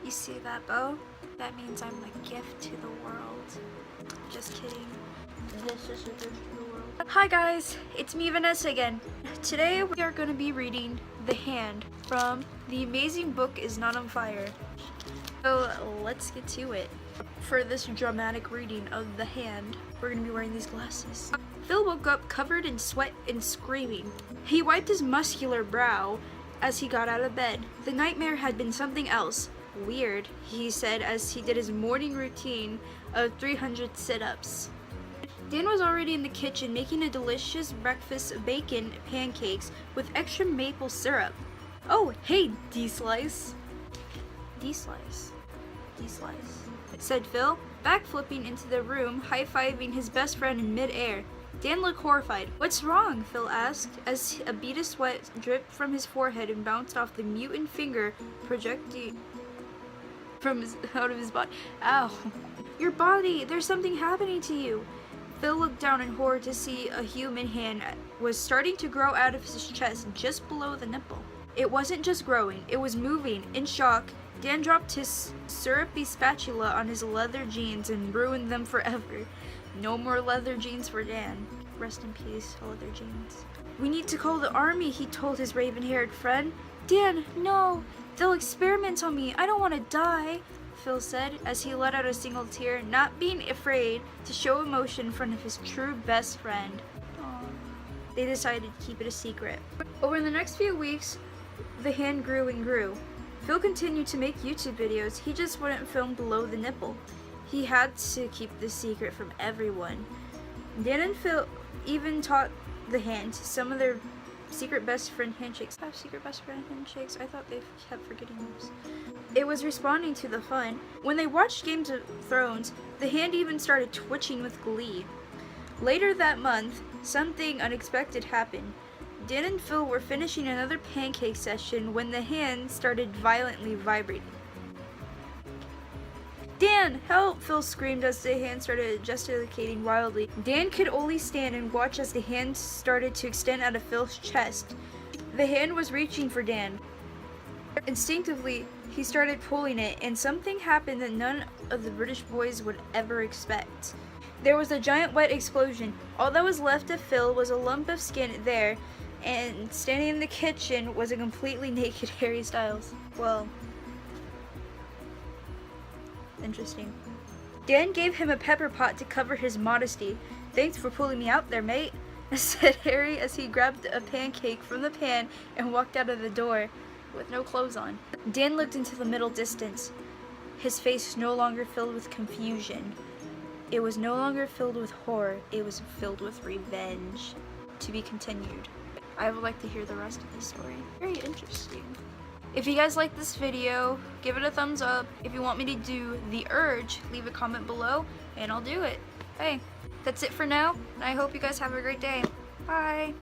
You see that bow? That means I'm a gift to the world. Just kidding. This is a gift to the world. Hi guys, it's me Vanessa again. Today we are going to be reading The Hand from The Amazing Book Is Not on Fire. So let's get to it. For this dramatic reading of The Hand, we're going to be wearing these glasses. Phil woke up covered in sweat and screaming. He wiped his muscular brow as he got out of bed. The nightmare had been something else. Weird, he said as he did his morning routine of 300 sit-ups. Dan was already in the kitchen making a delicious breakfast of bacon pancakes with extra maple syrup. Oh, hey, D-Slice. D-Slice. D-Slice, said Phil, backflipping into the room, high-fiving his best friend in mid-air. Dan looked horrified. What's wrong? Phil asked as a bead of sweat dripped from his forehead and bounced off the mutant finger projecting from out of his body. Ow. Your body, there's something happening to you. Phil looked down in horror to see a human hand was starting to grow out of his chest just below the nipple. It wasn't just growing, it was moving. In shock, Dan dropped his syrupy spatula on his leather jeans and ruined them forever. No more leather jeans for Dan. Rest in peace, leather jeans. We need to call the army, he told his raven-haired friend. Dan, no! They'll experiment on me. I don't want to die, Phil said as he let out a single tear, not being afraid to show emotion in front of his true best friend. Aww. They decided to keep it a secret. Over the next few weeks, the hand grew and grew. Phil continued to make YouTube videos, he just wouldn't film below the nipple. He had to keep this secret from everyone. Dan and Phil even taught the hand some of their secret best friend handshakes. I have secret best friend handshakes. I thought they kept forgetting those. It was responding to the fun. When they watched Games of Thrones, the hand even started twitching with glee. Later that month, something unexpected happened. Dan and Phil were finishing another pancake session when the hand started violently vibrating. Dan, help! Phil screamed as the hand started gesticulating wildly. Dan could only stand and watch as the hand started to extend out of Phil's chest. The hand was reaching for Dan. Instinctively, he started pulling it, and something happened that none of the British boys would ever expect. There was a giant wet explosion. All that was left of Phil was a lump of skin there, and standing in the kitchen was a completely naked Harry Styles. Well, interesting. Dan gave him a pepper pot to cover his modesty. Thanks for pulling me out there, mate, said Harry as he grabbed a pancake from the pan and walked out of the door with no clothes on. Dan looked into the middle distance. His face no longer filled with confusion. It was no longer filled with horror. It was filled with revenge. To be continued. I would like to hear the rest of the story. Very interesting. If you guys like this video, give it a thumbs up. If you want me to do The Urge, leave a comment below and I'll do it. Hey, that's it for now, and I hope you guys have a great day. Bye!